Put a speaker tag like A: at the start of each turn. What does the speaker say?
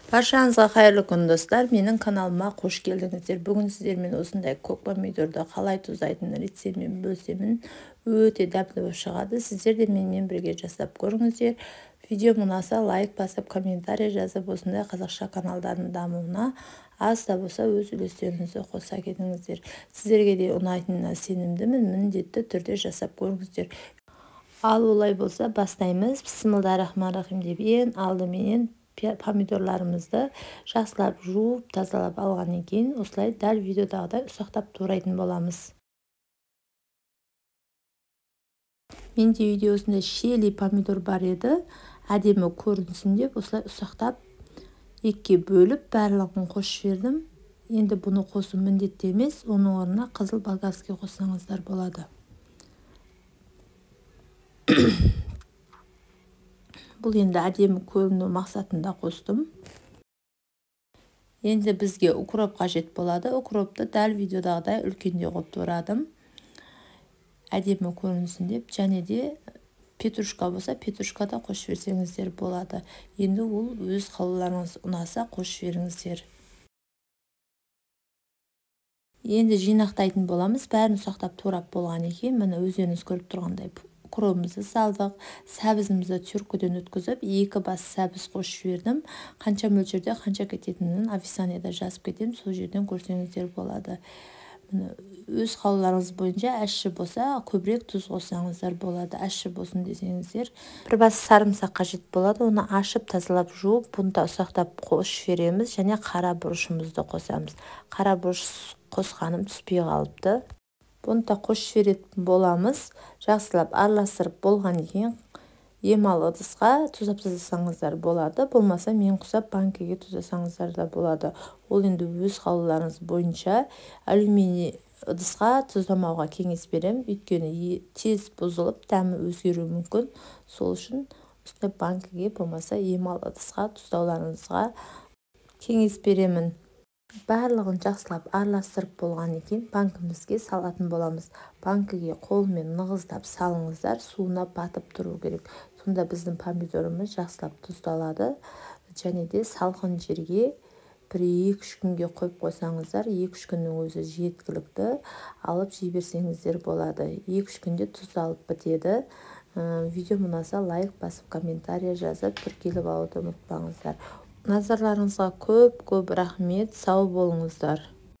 A: Баршаңызға қайырлы күн достар, менің каналыма қош келдіңіздер. Бүгін сіздермен осындай көк помидорды қалай тұздайтын рецептімен бөлісемін. Өте дәмді болып шығады. Сіздер де менімен бірге жасап көріңіздер. Видео ұнаса лайк басып, комментарий жазып, осындай қазақша каналдардың дамуына аз да болса өз үлестеріңізді қоса кетіңіздер. Сіздерге де ұнайтынына сенімдімін, міндетті түрде жасап көріңіздер. Ал олай болса бастаймыз. Бисмиллахиррахманиррахим деп ең алдыменен помидорларымызды жақсылап жуып, тазалап алғаннан кейін осылай дәл видеодағыдай ұсақтап турайтын боламыз. Менде видеосында шели помидор бар еді. Әдемі көрінсін деп осылай ұсақтап екіге бөліп барлығын қосып жібердім. Енді бұны қосу міндетті емес, оның орнына қызыл болгарский қоссаңыздар болады. Бұл енді әдемі көріну мақсатында қостым. Енді бізге укроп қажет болады. Укропты дәл видеодағыдай үлкенде қойып турадым. Әдемі көрінсін деп, және де петрушка болса, петрушка да қосып жіберсеңіздер болады. Енді ол өз қалауларыңыз ұнаса қосып жіберіңіздер. Енді жинақтайтын боламыз. Бәрін ұсақтап турап болған екен, міне өздеріңіз көріп тұрғандай укропымызды салдық, сәбізімізді тюркіден өткізіп, 2 бас сәбіз қосып жібердім. Қанша мөлшерде қанша кететінін описаниеда жазып кетем, сол жерден көрсеңіздер болады. Өз қалауларыңыз бойынша әші болса, көбірек тұз қоссаңыздар болады. Әші болсын десеңіздер, 1 бас сарымсақ қажет болады. Оны ашып, тазалап, жуып, бұны да ұсақтап қосып жібереміз, және қара бұрышымызды қосамыз. Қара бұрыш қосқаным түспей қалыпты. Бұны да қосып жіберетін боламыз. Жақсылап араластырып болған кейін емал ыдысқа тұзап тастасаңыздар болады. Болмаса мен құсап банкеге тұздасаңыздар да болады. Ол енді өз қалауларыңыз бойынша. Алюминий ыдысқа тұздамауға кеңес берем, өйткені тез бұзылып, дәмі өзгеруі мүмкін. Сол үшін осындай банкеге, болмаса емал ыдысқа тұздауларыңызға кеңес беремін. Барлығын жақсылап араластырып болған екен банкімізге салатын боламыз. Банкіге қолмен нығыздап салыңыздар, суына батып тұру керек. Сонда біздің помидорымыз жақсылап тұздалады. Және де салқын жерге 1-2 күнге қойып қойсаңыздар, 2-3 күннің өзі жеткілікті, алып жей-берсеңіздер болады. 2-3 күнде тұздалып бітеді. Видео ұнаса лайк басып, комментарий жазып, тіркеліп алуды ұмытпаңыздар. Назарларыңызға көп рахмет, сау болыңыздар.